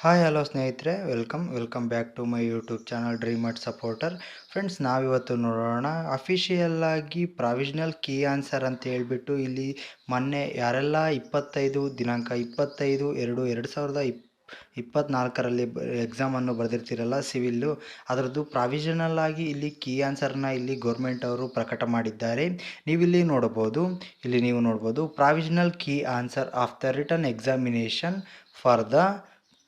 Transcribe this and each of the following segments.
Hi hello ಸ್ನೇಹಿತರೆ, welcome back to my YouTube channel dream at supporter. Friends, ನಾವಿವತ್ತು ನೋಡೋಣ official ಆಗಿ provisional key answer ಅಂತ ಹೇಳ್ಬಿಟ್ಟು ಇಲ್ಲಿ ಮೊನ್ನೆ ಯಾರೆಲ್ಲ 25 ದಿನಾಂಕ 25/2/2024ರಲ್ಲಿ ಎಕ್ಸಾಮನ್ನು ಬರೆದಿರ್ತೀರಲ್ಲ ಸಿವಿಲ್ಲು, ಅದರದ್ದು ಪ್ರಾವಿಷನಲ್ ಆಗಿ ಇಲ್ಲಿ ಕೀ ಆನ್ಸರ್ನ ಇಲ್ಲಿ ಗೌರ್ಮೆಂಟ್ ಅವರು ಪ್ರಕಟ ಮಾಡಿದ್ದಾರೆ. ನೀವು ನೋಡ್ಬೋದು provisional key answer of the written examination for the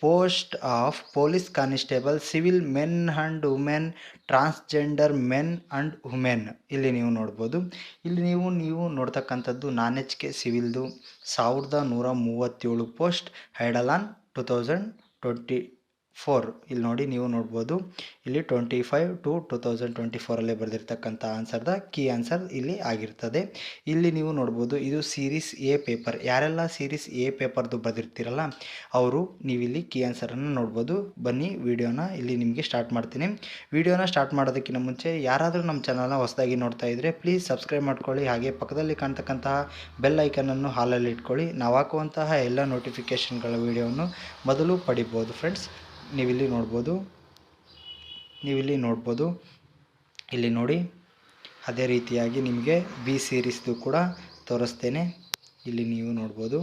post of police constable civil men and women, transgender men and women. ಇಲ್ಲಿ ನೀವು ನೋಡ್ಬೋದು. ಇಲ್ಲಿ ನೀವು ನೋಡ್ತಕ್ಕಂಥದ್ದು ನಾನ್ ಎಚ್ ಕೆ ಸಿವಿಲ್ದು 1137 ಪೋಸ್ಟ್ ಐಡಲ್ ಆನ್ 2024. ಇಲ್ಲಿ ನೋಡಿ, ನೀವು ನೋಡ್ಬೋದು. ಇಲ್ಲಿ 25/2/2024 ಬರೆದಿರ್ತಕ್ಕಂಥ ಆನ್ಸರ್ದ ಕೀ ಆನ್ಸರ್ ಇಲ್ಲಿ ಆಗಿರ್ತದೆ. ಇಲ್ಲಿ ನೀವು ನೋಡ್ಬೋದು, ಇದು ಸೀರೀಸ್ ಎ ಪೇಪರ್. ಯಾರೆಲ್ಲ ಸೀರೀಸ್ ಎ ಪೇಪರ್ದು ಬರೆದಿರ್ತೀರಲ್ಲ ಅವರು ನೀವಿಲ್ಲಿ ಕೀ ಆನ್ಸರನ್ನು ನೋಡ್ಬೋದು. ಬನ್ನಿ ವಿಡಿಯೋನ ಇಲ್ಲಿ ನಿಮಗೆ ಸ್ಟಾರ್ಟ್ ಮಾಡ್ತೀನಿ. ವಿಡಿಯೋನ ಸ್ಟಾರ್ಟ್ ಮಾಡೋದಕ್ಕಿಂತ ಮುಂಚೆ ಯಾರಾದರೂ ನಮ್ಮ ಚಾನಲ್ನ ಹೊಸದಾಗಿ ನೋಡ್ತಾ ಇದ್ದರೆ ಪ್ಲೀಸ್ ಸಬ್ಸ್ಕ್ರೈಬ್ ಮಾಡ್ಕೊಳ್ಳಿ. ಹಾಗೆ ಪಕ್ಕದಲ್ಲಿ ಕಾಣ್ತಕ್ಕಂತಹ ಬೆಲ್ ಐಕನನ್ನು ಹಾಲಲ್ಲಿ ಇಟ್ಕೊಳ್ಳಿ. ನಾವು ಹಾಕುವಂತಹ ಎಲ್ಲ ನೋಟಿಫಿಕೇಷನ್ಗಳ ವಿಡಿಯೋವನ್ನು ಮೊದಲು ಪಡಿಬೋದು. ಫ್ರೆಂಡ್ಸ್, ನೀವಿಲ್ಲಿ ನೋಡ್ಬೋದು. ಇಲ್ಲಿ ನೋಡಿ, ಅದೇ ರೀತಿಯಾಗಿ ನಿಮಗೆ ಬಿ ಸೀರೀಸ್ದು ಕೂಡ ತೋರಿಸ್ತೇನೆ. ಇಲ್ಲಿ ನೀವು ನೋಡ್ಬೋದು.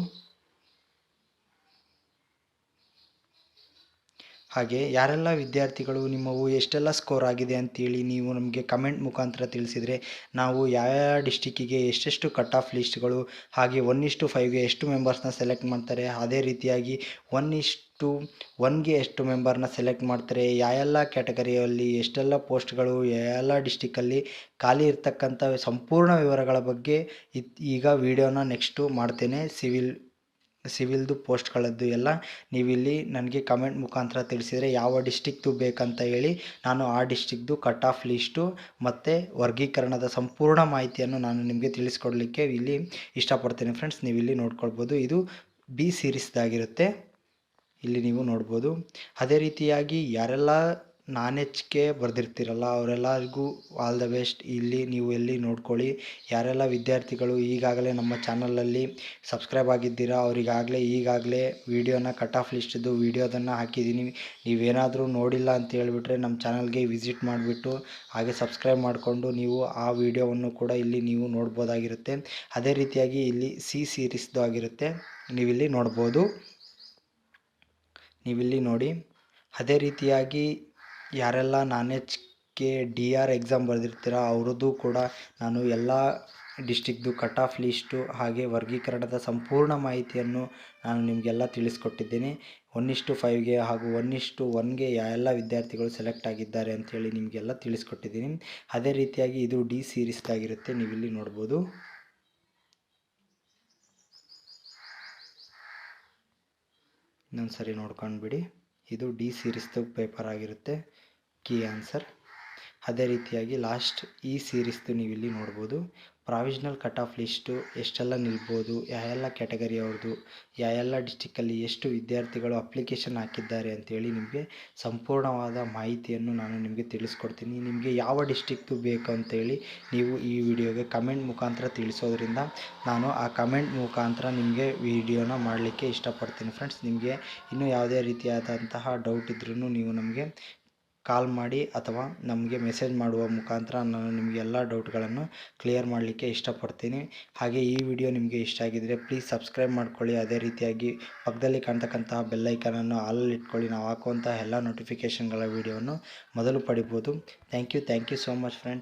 ಹಾಗೆ ಯಾರೆಲ್ಲ ವಿದ್ಯಾರ್ಥಿಗಳು ನಿಮ್ಮವು ಎಷ್ಟೆಲ್ಲ ಸ್ಕೋರ್ ಆಗಿದೆ ಅಂತೇಳಿ ನೀವು ನಮಗೆ ಕಮೆಂಟ್ ಮುಖಾಂತರ ತಿಳಿಸಿದರೆ ನಾವು ಯಾವ ಡಿಸ್ಟಿಕ್ಕಿಗೆ ಎಷ್ಟೆಷ್ಟು ಕಟ್ ಆಫ್ ಲಿಸ್ಟ್ಗಳು, ಹಾಗೆ 1:5ಗೆ ಎಷ್ಟು ಮೆಂಬರ್ಸ್ನ ಸೆಲೆಕ್ಟ್ ಮಾಡ್ತಾರೆ, ಅದೇ ರೀತಿಯಾಗಿ 1:1ಗೆ ಎಷ್ಟು ಮೆಂಬರ್ನ ಸೆಲೆಕ್ಟ್ ಮಾಡ್ತಾರೆ, ಯಾವೆಲ್ಲ ಕ್ಯಾಟಗರಿಯಲ್ಲಿ ಎಷ್ಟೆಲ್ಲ ಪೋಸ್ಟ್ಗಳು ಯಾವೆಲ್ಲ ಡಿಸ್ಟಿಕ್ಕಲ್ಲಿ ಖಾಲಿ ಇರ್ತಕ್ಕಂಥ ಸಂಪೂರ್ಣ ವಿವರಗಳ ಬಗ್ಗೆ ಈಗ ವಿಡಿಯೋನ ನೆಕ್ಸ್ಟು ಮಾಡ್ತೇನೆ. ಸಿವಿಲ್ದು ಪೋಸ್ಟ್ಗಳದ್ದು ಎಲ್ಲ ನೀವಿಲ್ಲಿ ನನಗೆ ಕಮೆಂಟ್ ಮುಖಾಂತರ ತಿಳಿಸಿದರೆ ಯಾವ ಡಿಸ್ಟಿಕ್ದು ಬೇಕಂತ ಹೇಳಿ ನಾನು ಆ ಡಿಸ್ಟಿಕ್ದು ಕಟ್ ಆಫ್ ಲಿಸ್ಟು ಮತ್ತು ವರ್ಗೀಕರಣದ ಸಂಪೂರ್ಣ ಮಾಹಿತಿಯನ್ನು ನಾನು ನಿಮಗೆ ತಿಳಿಸ್ಕೊಡ್ಲಿಕ್ಕೆ ಇಲ್ಲಿ ಇಷ್ಟಪಡ್ತೇನೆ. ಫ್ರೆಂಡ್ಸ್, ನೀವಿಲ್ಲಿ ನೋಡ್ಕೊಳ್ಬೋದು. ಇದು ಬಿ ಸೀರೀಸ್ದಾಗಿರುತ್ತೆ. ಇಲ್ಲಿ ನೀವು ನೋಡ್ಬೋದು. ಅದೇ ರೀತಿಯಾಗಿ ಯಾರೆಲ್ಲ ನಾನ್ ಎಚ್ ಕೆ ಬರೆದಿರ್ತೀರಲ್ಲ ಅವರೆಲ್ಲರಿಗೂ ಆಲ್ ದ ಬೆಸ್ಟ್. ಇಲ್ಲಿ ನೀವು ಎಲ್ಲಿ ನೋಡ್ಕೊಳ್ಳಿ. ಯಾರೆಲ್ಲ ವಿದ್ಯಾರ್ಥಿಗಳು ಈಗಾಗಲೇ ನಮ್ಮ ಚಾನಲಲ್ಲಿ ಸಬ್ಸ್ಕ್ರೈಬ್ ಆಗಿದ್ದೀರಾ ಅವರಿಗಾಗಲೇ ಈಗಾಗಲೇ ವಿಡಿಯೋನ ಕಟ್ ಆಫ್ ಲಿಸ್ಟ್ದು ವಿಡಿಯೋದನ್ನು ಹಾಕಿದ್ದೀನಿ. ನೀವೇನಾದರೂ ನೋಡಿಲ್ಲ ಅಂತ ಹೇಳಿಬಿಟ್ರೆ ನಮ್ಮ ಚಾನಲ್ಗೆ ವಿಸಿಟ್ ಮಾಡಿಬಿಟ್ಟು ಹಾಗೆ ಸಬ್ಸ್ಕ್ರೈಬ್ ಮಾಡಿಕೊಂಡು ನೀವು ಆ ವಿಡಿಯೋವನ್ನು ಕೂಡ ಇಲ್ಲಿ ನೀವು ನೋಡ್ಬೋದಾಗಿರುತ್ತೆ. ಅದೇ ರೀತಿಯಾಗಿ ಇಲ್ಲಿ ಸಿ ಸೀರೀಸ್ದು ಆಗಿರುತ್ತೆ. ನೀವಿಲ್ಲಿ ನೋಡಿ. ಅದೇ ರೀತಿಯಾಗಿ ಯಾರೆಲ್ಲ ನಾನ್ ಎಚ್ ಕೆ DR ಎಕ್ಸಾಮ್ ಬರೆದಿರ್ತೀರ ಅವ್ರದ್ದು ಕೂಡ ನಾನು ಎಲ್ಲ ಡಿಸ್ಟಿಕ್ದು ಕಟ್ ಆಫ್ ಲಿಸ್ಟು ಹಾಗೆ ವರ್ಗೀಕರಣದ ಸಂಪೂರ್ಣ ಮಾಹಿತಿಯನ್ನು ನಾನು ನಿಮಗೆಲ್ಲ ತಿಳಿಸ್ಕೊಟ್ಟಿದ್ದೇನೆ. 1:5ಗೆ ಹಾಗೂ 1:1ಗೆ ಯಾವೆಲ್ಲ ವಿದ್ಯಾರ್ಥಿಗಳು ಸೆಲೆಕ್ಟ್ ಆಗಿದ್ದಾರೆ ಅಂಥೇಳಿ ನಿಮಗೆಲ್ಲ ತಿಳಿಸ್ಕೊಟ್ಟಿದ್ದೀನಿ. ಅದೇ ರೀತಿಯಾಗಿ ಇದು ಡಿ ಸೀರೀಸ್ದಾಗಿರುತ್ತೆ. ನೀವಿಲ್ಲಿ ನೋಡ್ಬೋದು. ಇನ್ನೊಂದು ಸರಿ ನೋಡ್ಕೊಂಡ್ಬಿಡಿ. ಇದು ಡಿ ಸೀರೀಸ್ದು ಪೇಪರ್ ಆಗಿರುತ್ತೆ ಕೀ ಆನ್ಸರ್. ಅದೇ ರೀತಿಯಾಗಿ ಲಾಸ್ಟ್ ಈ ಸೀರೀಸ್ದು ನೀವಿಲ್ಲಿ ನೋಡ್ಬೋದು. ಪ್ರಾವಿಷನಲ್ ಕಟ್ ಆಫ್ ಲಿಸ್ಟು ಎಷ್ಟೆಲ್ಲ ನಿಲ್ಬೋದು, ಯಾವೆಲ್ಲ ಕ್ಯಾಟಗರಿ ಅವ್ರದ್ದು, ಯಾವೆಲ್ಲ ಡಿಸ್ಟಿಕ್ಕಲ್ಲಿ ಎಷ್ಟು ವಿದ್ಯಾರ್ಥಿಗಳು ಅಪ್ಲಿಕೇಶನ್ ಹಾಕಿದ್ದಾರೆ ಅಂಥೇಳಿ ನಿಮಗೆ ಸಂಪೂರ್ಣವಾದ ಮಾಹಿತಿಯನ್ನು ನಾನು ನಿಮಗೆ ತಿಳಿಸ್ಕೊಡ್ತೀನಿ. ನಿಮಗೆ ಯಾವ ಡಿಸ್ಟಿಕ್ದು ಬೇಕು ಅಂತೇಳಿ ನೀವು ಈ ವಿಡಿಯೋಗೆ ಕಮೆಂಟ್ ಮುಖಾಂತರ ತಿಳಿಸೋದ್ರಿಂದ ನಾನು ಆ ಕಮೆಂಟ್ ಮುಖಾಂತರ ನಿಮಗೆ ವಿಡಿಯೋನ ಮಾಡಲಿಕ್ಕೆ ಇಷ್ಟಪಡ್ತೀನಿ. ಫ್ರೆಂಡ್ಸ್, ನಿಮಗೆ ಇನ್ನೂ ಯಾವುದೇ ರೀತಿಯಾದಂತಹ ಡೌಟ್ ಇದ್ರೂ ನೀವು ನಮಗೆ ಕಾಲ್ ಮಾಡಿ ಅಥವಾ ನಮಗೆ ಮೆಸೇಜ್ ಮಾಡುವ ಮುಖಾಂತರ ನಾನು ನಿಮಗೆ ಎಲ್ಲ ಡೌಟ್ಗಳನ್ನು ಕ್ಲಿಯರ್ ಮಾಡಲಿಕ್ಕೆ ಇಷ್ಟಪಡ್ತೀನಿ. ಹಾಗೆ ಈ ವಿಡಿಯೋ ನಿಮಗೆ ಇಷ್ಟ ಆಗಿದ್ದರೆ ಪ್ಲೀಸ್ ಸಬ್ಸ್ಕ್ರೈಬ್ ಮಾಡ್ಕೊಳ್ಳಿ. ಅದೇ ರೀತಿಯಾಗಿ ಪಕ್ಕದಲ್ಲಿ ಕಾಣ್ತಕ್ಕಂತಹ ಬೆಲ್ಲೈಕನನ್ನು ಆಲಲ್ಲಿ ಇಟ್ಕೊಳ್ಳಿ. ನಾವು ಹಾಕುವಂತಹ ಎಲ್ಲ ನೋಟಿಫಿಕೇಷನ್ಗಳ ವಿಡಿಯೋವನ್ನು ಮೊದಲು ಪಡಿಬೋದು. Thank you so much friends.